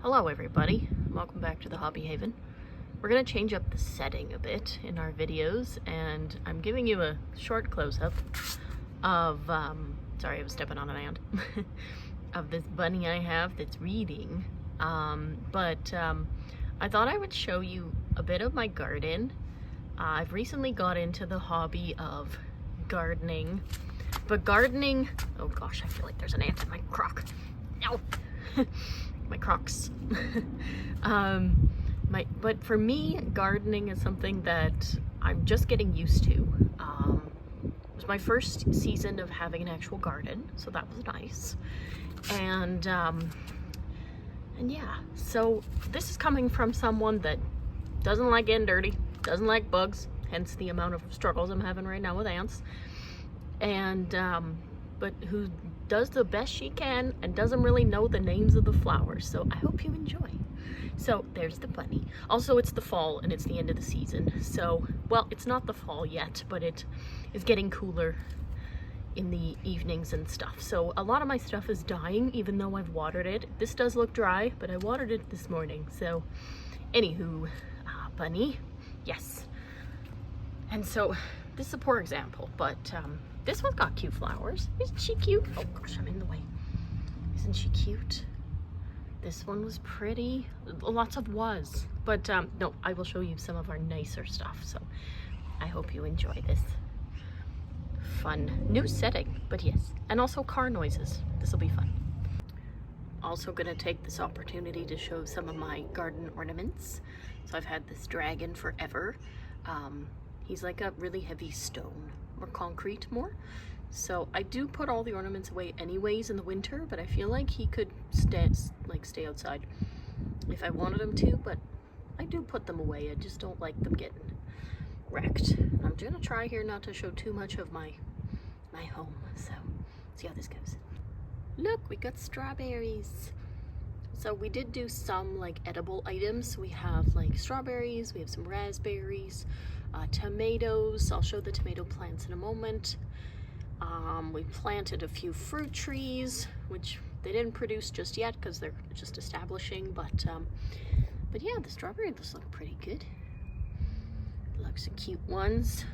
Hello everybody, welcome back to the Hobby Haven. We're going to change up the setting a bit in our videos, and I'm giving you a short close-up of, sorry I was stepping on an ant, of this bunny I have that's reading, but I thought I would show you a bit of my garden. I've recently got into the hobby of gardening, but gardening, oh gosh, I feel like there's an ant in my crock. No! My Crocs. But for me, gardening is something that I'm just getting used to. It was my first season of having an actual garden, so that was nice. And yeah, so this is coming from someone that doesn't like getting dirty, doesn't like bugs, hence the amount of struggles I'm having right now with ants. And but who does the best she can and doesn't really know the names of the flowers. So I hope you enjoy. So there's the bunny. Also, it's the fall and it's the end of the season. So, well, it's not the fall yet, but it is getting cooler in the evenings and stuff. So a lot of my stuff is dying, even though I've watered it. This does look dry, but I watered it this morning. So anywho, bunny, yes. And so this is a poor example, but this one's got cute flowers. Isn't she cute? Oh gosh, I'm in the way. Isn't she cute? This one was pretty. Lots of was. But no, I will show you some of our nicer stuff. So I hope you enjoy this fun new setting. But yes, and also car noises. This will be fun. Also gonna take this opportunity to show some of my garden ornaments. So I've had this dragon forever. He's like a really heavy stone, or concrete more. So I do put all the ornaments away anyways in the winter, but I feel like he could stay outside if I wanted him to, but I do put them away. I just don't like them getting wrecked. I'm gonna try here not to show too much of my home, so see how this goes. Look, we got strawberries. So we did do some like edible items. We have like strawberries, we have some raspberries, tomatoes. I'll show the tomato plants in a moment. We planted a few fruit trees, which they didn't produce just yet because they're just establishing, but yeah, the strawberries look pretty good. Look, some cute ones.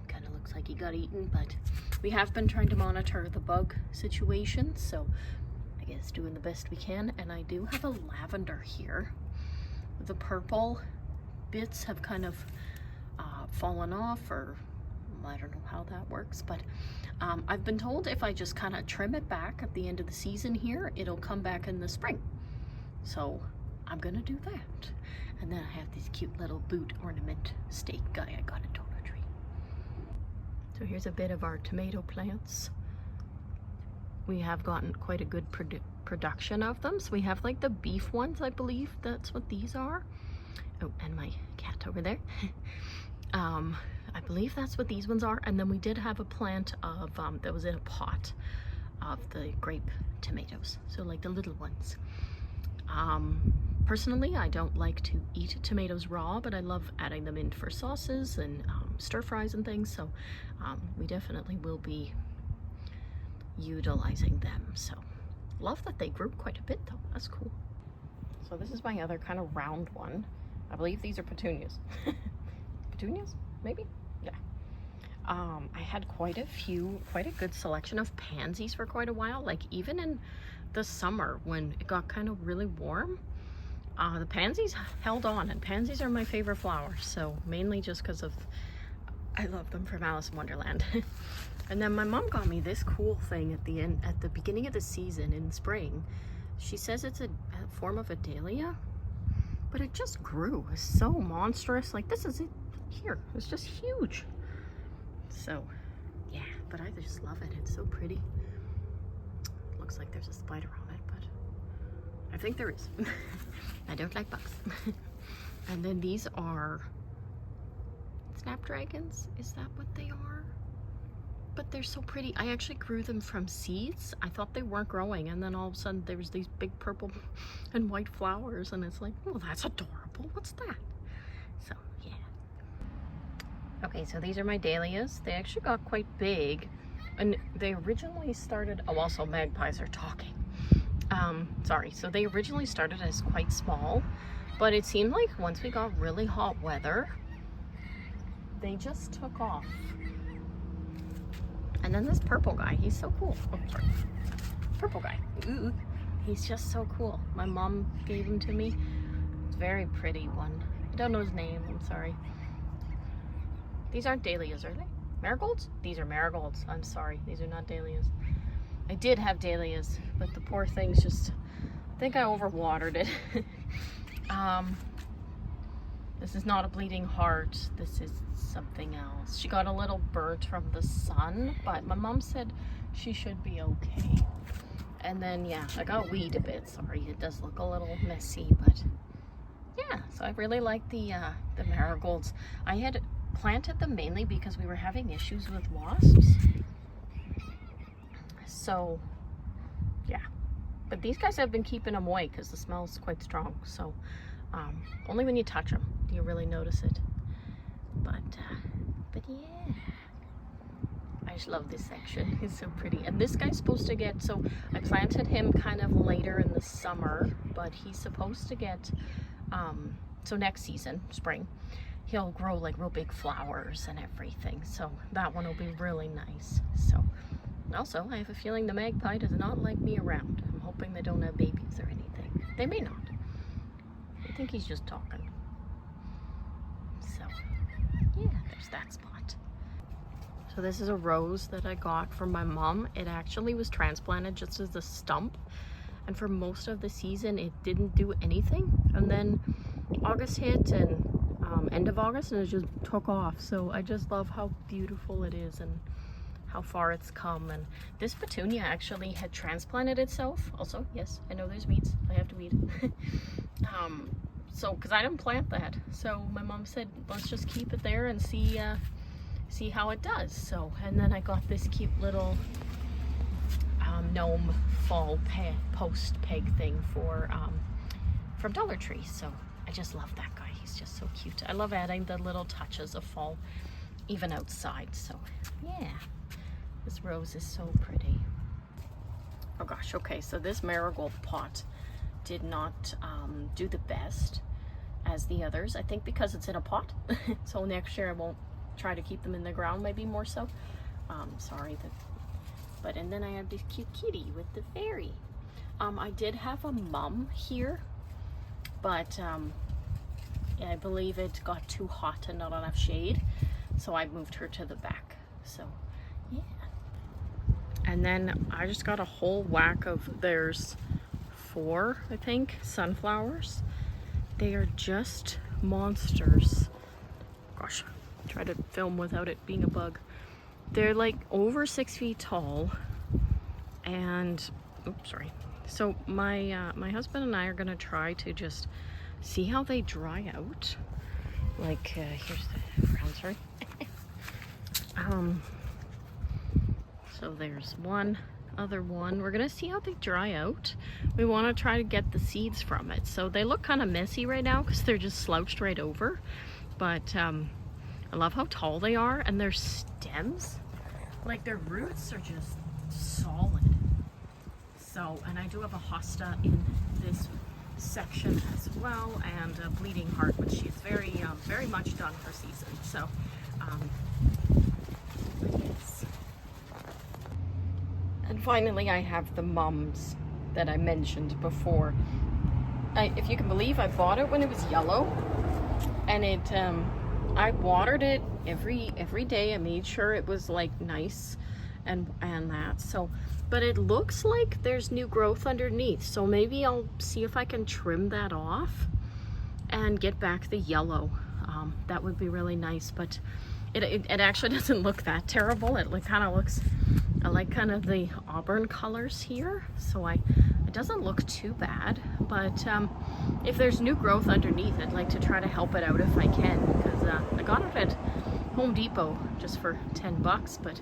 Kind of looks like he got eaten, but we have been trying to monitor the bug situation, so I guess doing the best we can. And I do have a lavender here. The purple bits have kind of fallen off, or I don't know how that works, but I've been told if I just kind of trim it back at the end of the season here, it'll come back in the spring. So I'm gonna do that. And then I have this cute little boot ornament stake guy I got at Dollar Tree. So here's a bit of our tomato plants. We have gotten quite a good production of them. So we have like the beef ones, I believe that's what these are. Oh, and my cat over there. I believe that's what these ones are. And then we did have a plant of that was in a pot of the grape tomatoes, so like the little ones. Personally, I don't like to eat tomatoes raw, but I love adding them in for sauces and stir fries and things, so we definitely will be utilizing them. So love that they grew quite a bit though. That's cool. So this is my other kind of round one. I believe these are petunias. Petunias, maybe? Yeah. I had quite a good selection of pansies for quite a while. Like even in the summer when it got kind of really warm, the pansies held on, and pansies are my favorite flower. So mainly just because of, I love them from Alice in Wonderland. And then my mom got me this cool thing at the beginning of the season in spring. She says it's a form of a dahlia, but it just grew. It's so monstrous. Like this is it here. It's just huge. So yeah, but I just love it. It's so pretty. Looks like there's a spider on it, but I think there is. I don't like bugs. And then these are snapdragons. Is that what they are? But they're so pretty. I actually grew them from seeds. I thought they weren't growing, and then all of a sudden there was these big purple and white flowers, and it's like, oh, that's adorable. What's that? So yeah. Okay, so these are my dahlias. They actually got quite big, and they originally started, oh, also magpies are talking. Sorry, so they originally started as quite small, but it seemed like once we got really hot weather, they just took off. And then this purple guy, he's so cool. Oh, sorry. Purple guy. Ooh, he's just so cool. My mom gave him to me. It's a very pretty one. I don't know his name, I'm sorry. These aren't dahlias, are they? Marigolds? These are marigolds. I'm sorry, these are not dahlias. I did have dahlias, but the poor things just, I think I overwatered it. This is not a bleeding heart. This is something else. She got a little burnt from the sun, but my mom said she should be okay. And then, yeah, I got weed a bit. Sorry, it does look a little messy, but yeah. So I really like the marigolds. I had planted them mainly because we were having issues with wasps. So, yeah. But these guys have been keeping them away because the smell is quite strong. So, only when you touch them do you really notice it. But yeah. I just love this section. It's so pretty. And this guy's supposed to get, so I planted him kind of later in the summer, but he's supposed to get, so next season, spring, he'll grow like real big flowers and everything. So that one will be really nice. So also, I have a feeling the magpie does not like me around. I'm hoping they don't have babies or anything. They may not. I think he's just talking. So, yeah, there's that spot. So this is a rose that I got from my mom. It actually was transplanted just as a stump. And for most of the season, it didn't do anything. And then August hit and end of August and it just took off. So I just love how beautiful it is and how far it's come. And this petunia actually had transplanted itself. Also, yes, I know there's weeds. I have to weed. So, because I didn't plant that. So my mom said, let's just keep it there and see how it does. So, and then I got this cute little gnome fall post peg thing from Dollar Tree. So I just love that guy. He's just so cute. I love adding the little touches of fall even outside. So yeah, this rose is so pretty. Oh gosh, okay, so this marigold pot did not do the best as the others. I think because it's in a pot. So next year I won't try to keep them in the ground, maybe more so. Sorry, but and then I have this cute kitty with the fairy. I did have a mum here, but I believe it got too hot and not enough shade, so I moved her to the back. So yeah. And then I just got a whole whack of, there's 4, I think, sunflowers. They are just monsters. Gosh, try to film without it being a bug. They're like over 6 feet tall, and oops, sorry. So my husband and I are gonna try to just see how they dry out. Like here's the ground, sorry. So there's one other one. We're gonna see how they dry out. We want to try to get the seeds from it. So they look kind of messy right now because they're just slouched right over, but I love how tall they are, and their stems, like their roots are just solid. So, and I do have a hosta in this section as well, and a bleeding heart, which she's very much done her season. So yes. And finally I have the mums that I mentioned before. If you can believe, I bought it when it was yellow, and it I watered it every day. I made sure it was like nice and that. So, but it looks like there's new growth underneath. So maybe I'll see if I can trim that off and get back the yellow. That would be really nice. But it actually doesn't look that terrible. It kind of looks, I like kind of the auburn colors here. So it doesn't look too bad. But if there's new growth underneath, I'd like to try to help it out if I can, because I got it at Home Depot just for 10 bucks, but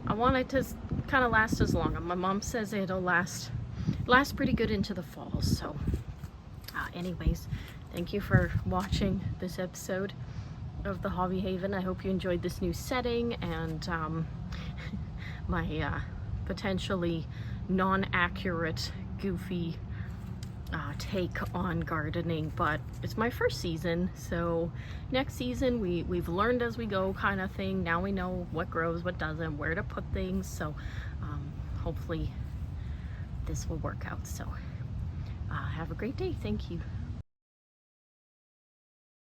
I want it to kind of last as long. My mom says it'll last pretty good into the fall. So anyways, thank you for watching this episode of the Hobby Haven. I hope you enjoyed this new setting and my potentially non-accurate goofy take on gardening, but it's my first season, so next season we've learned as we go kind of thing. Now we know what grows, what doesn't, where to put things, so hopefully this will work out. So have a great day. Thank you.